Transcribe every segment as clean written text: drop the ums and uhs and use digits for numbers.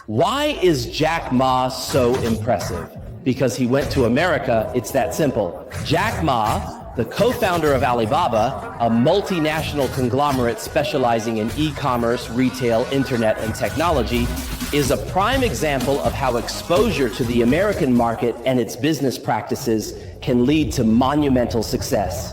Why is Jack Ma so impressive? Because he went to America, it's that simple. Jack Ma, the co-founder of Alibaba, a multinational conglomerate specializing in e-commerce, retail, internet, and technology, is a prime example of how exposure to the American market and its business practices can lead to monumental success.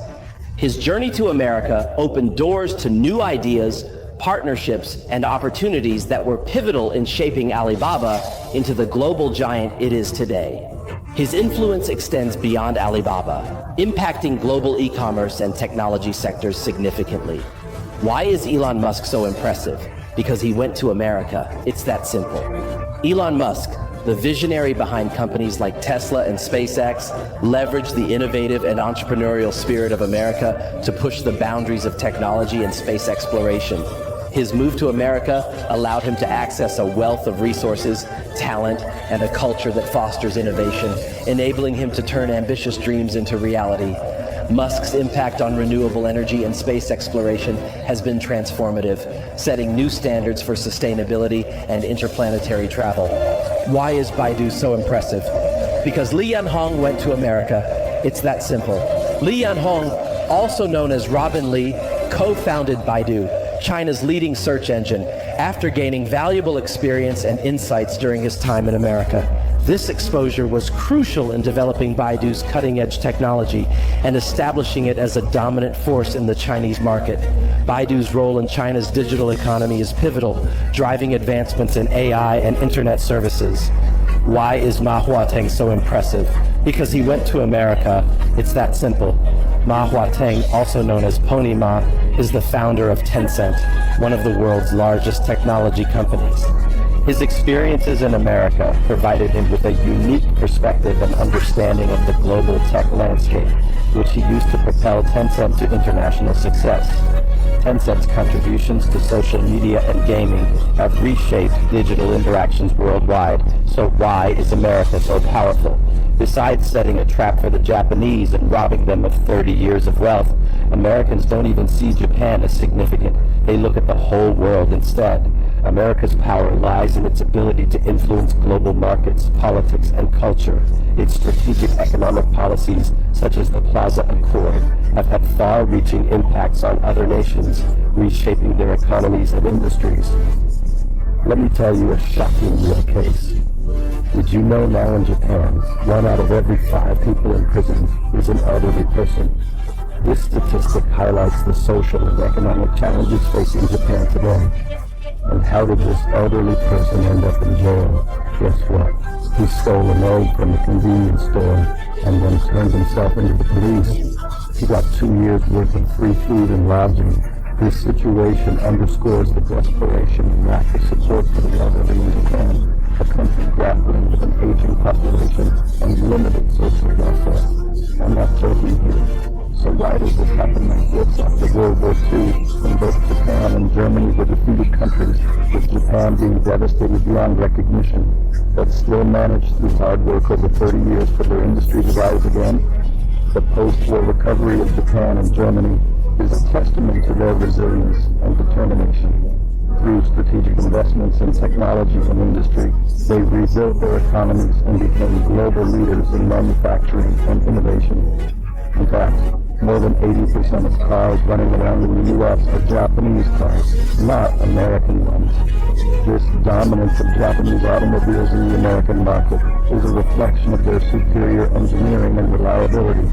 His journey to America opened doors to new ideas, partnerships, and opportunities that were pivotal in shaping Alibaba into the global giant it is today. His influence extends beyond Alibaba, impacting global e-commerce and technology sectors significantly. Why is Elon Musk so impressive? Because he went to America. It's that simple. Elon Musk, the visionary behind companies like Tesla and SpaceX, leveraged the innovative and entrepreneurial spirit of America to push the boundaries of technology and space exploration. His move to America allowed him to access a wealth of resources, talent, and a culture that fosters innovation, enabling him to turn ambitious dreams into reality. Musk's impact on renewable energy and space exploration has been transformative, setting new standards for sustainability and interplanetary travel. Why is Baidu so impressive? Because Li Yanhong went to America. It's that simple. Li Yanhong, also known as Robin Li, co-founded Baidu, China's leading search engine, after gaining valuable experience and insights during his time in America. This exposure was crucial in developing Baidu's cutting-edge technology and establishing it as a dominant force in the Chinese market. Baidu's role in China's digital economy is pivotal, driving advancements in AI and internet services. Why is Ma Huateng so impressive? Because he went to America. It's that simple. Ma Huateng, also known as Pony Ma, is the founder of Tencent, one of the world's largest technology companies. His experiences in America provided him with a unique perspective and understanding of the global tech landscape, which he used to propel Tencent to international success. Tencent's contributions to social media and gaming have reshaped digital interactions worldwide. So why is America so powerful? Besides setting a trap for the Japanese and robbing them of 30 years of wealth, Americans don't even see Japan as significant. They look at the whole world instead. America's power lies in its ability to influence global markets, politics, and culture. Its strategic economic policies, such as the Plaza Accord, have had far-reaching impacts on other nations, reshaping their economies and industries. Let me tell you a shocking real case. Did you know now in Japan, 1 out of every 5 people in prison is an elderly person? This statistic highlights the social and economic challenges facing Japan today. And how did this elderly person end up in jail? Guess what? He stole an egg from a convenience store and then turned himself into the police. He got 2 years worth of free food and lodging. This situation underscores the desperation and lack of support for the elderly in Japan, a country grappling with an aging population and limited social welfare. I'm not joking here. So why does this happen like this after World War II, when both Japan and Germany were defeated countries, with Japan being devastated beyond recognition, but still managed through hard work over 30 years for their industry to rise again? The post-war recovery of Japan and Germany is a testament to their resilience and determination. Through strategic investments in technology and industry, they rebuilt their economies and became global leaders in manufacturing and innovation. In fact, more than 80% of cars running around in the U.S. are Japanese cars, not American ones. This dominance of Japanese automobiles in the American market is a reflection of their superior engineering and reliability.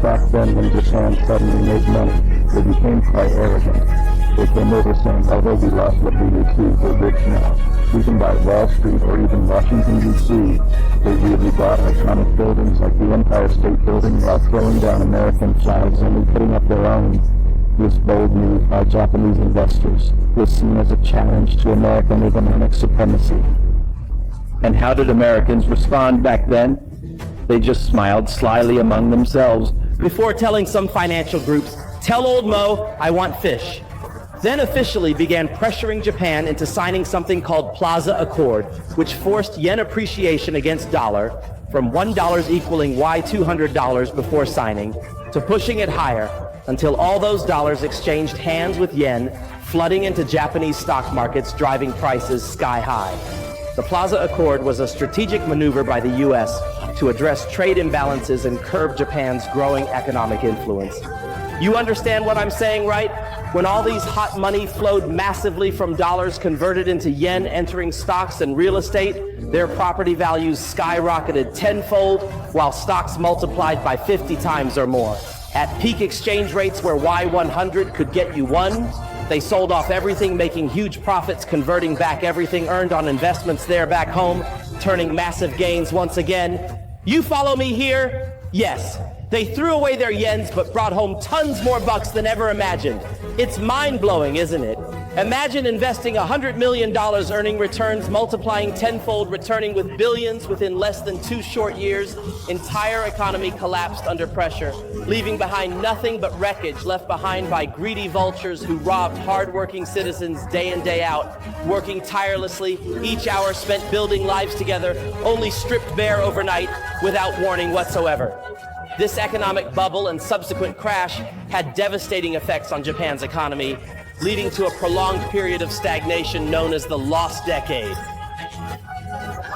Back then, when Japan suddenly made money, they became quite arrogant. They came over saying, although we lost what we knew too, we're rich now. We can buy Wall Street or even Washington, D.C. They really bought iconic buildings like the Empire State Building while throwing down American flags and putting up their own. This bold move by Japanese investors was seen as a challenge to American economic supremacy. And how did Americans respond back then? They just smiled slyly among themselves before telling some financial groups, "Tell old Mo I want fish." Then officially began pressuring Japan into signing something called Plaza Accord, which forced yen appreciation against dollar from $1 equaling Y200 before signing to pushing it higher until all those dollars exchanged hands with yen, flooding into Japanese stock markets, driving prices sky high. The Plaza Accord was a strategic maneuver by the U.S. to address trade imbalances and curb Japan's growing economic influence. You understand what I'm saying, right? When all these hot money flowed massively from dollars converted into yen entering stocks and real estate, their property values skyrocketed tenfold while stocks multiplied by 50 times or more. At peak exchange rates where Y100 could get you one, they sold off everything, making huge profits, converting back everything earned on investments there back home, turning massive gains once again. You follow me here? Yes. They threw away their yens but brought home tons more bucks than ever imagined. It's mind-blowing, isn't it? Imagine investing $100 million, earning returns, multiplying tenfold, returning with billions within less than 2 short years. Entire economy collapsed under pressure, leaving behind nothing but wreckage left behind by greedy vultures who robbed hard-working citizens day in, day out, working tirelessly, each hour spent building lives together, only stripped bare overnight without warning whatsoever. This economic bubble and subsequent crash had devastating effects on Japan's economy, leading to a prolonged period of stagnation known as the Lost Decade.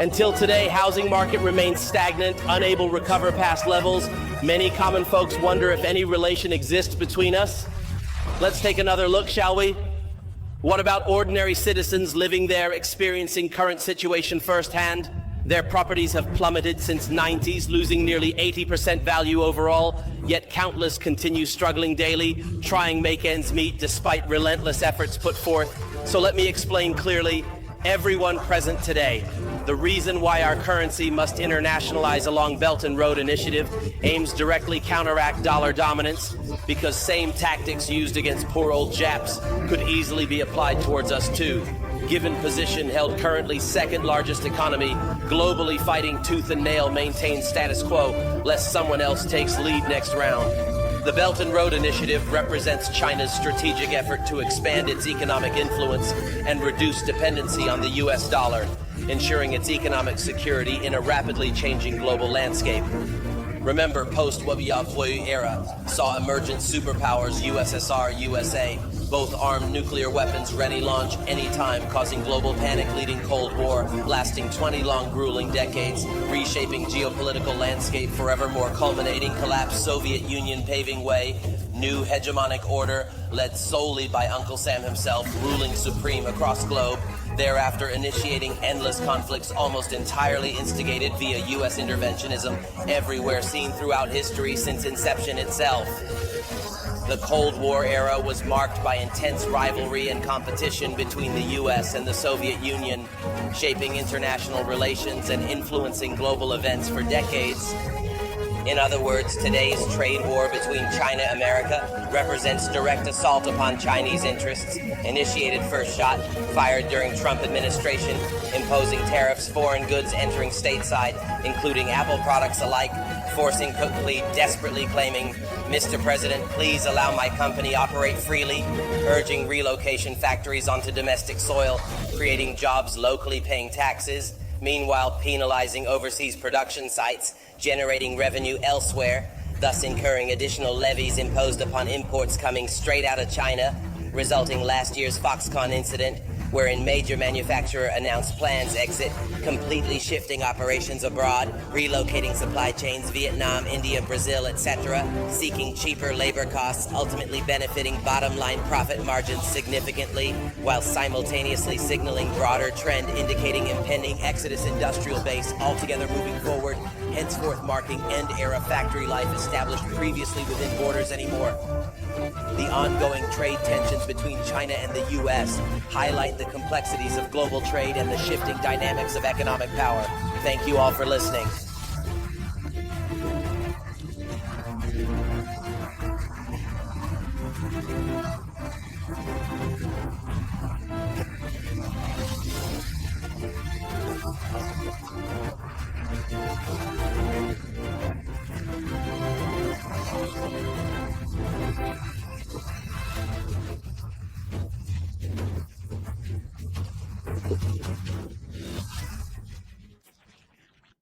Until today, housing market remains stagnant, unable to recover past levels. Many common folks wonder if any relation exists between us. Let's take another look, shall we? What about ordinary citizens living there, experiencing current situation firsthand? Their properties have plummeted since 90s, losing nearly 80% value overall, yet countless continue struggling daily, trying make ends meet despite relentless efforts put forth. So let me explain clearly, everyone present today, the reason why our currency must internationalize along Belt and Road Initiative aims directly counteract dollar dominance, because same tactics used against poor old Japs could easily be applied towards us too. Given position held currently second largest economy, globally fighting tooth and nail maintain status quo, lest someone else takes lead next round. The Belt and Road Initiative represents China's strategic effort to expand its economic influence and reduce dependency on the US dollar, ensuring its economic security in a rapidly changing global landscape. Remember, post-Wobyavui era saw emergent superpowers USSR, USA, both armed nuclear weapons ready launch anytime, causing global panic, leading Cold War, lasting 20 long grueling decades, reshaping geopolitical landscape, forevermore culminating collapse, Soviet Union paving way, new hegemonic order led solely by Uncle Sam himself, ruling supreme across globe, thereafter initiating endless conflicts almost entirely instigated via U.S. interventionism everywhere seen throughout history since inception itself. The Cold War era was marked by intense rivalry and competition between the U.S. and the Soviet Union, shaping international relations and influencing global events for decades. In other words, today's trade war between China and America represents direct assault upon Chinese interests, initiated first shot, fired during Trump administration, imposing tariffs, foreign goods entering stateside, including Apple products alike, forcing Cook plea, desperately claiming, "Mr. President, please allow my company operate freely," urging relocation factories onto domestic soil, creating jobs locally, paying taxes, meanwhile penalizing overseas production sites, generating revenue elsewhere, thus incurring additional levies imposed upon imports coming straight out of China, resulting last year's Foxconn incident, wherein major manufacturer announced plans exit, completely shifting operations abroad, relocating supply chains, Vietnam, India, Brazil, etc., seeking cheaper labor costs, ultimately benefiting bottom line profit margins significantly, while simultaneously signaling broader trend indicating impending exodus industrial base altogether moving forward, henceforth marking end era factory life established previously within borders anymore. The ongoing trade tensions between China and the U.S. highlight the complexities of global trade and the shifting dynamics of economic power. Thank you all for listening.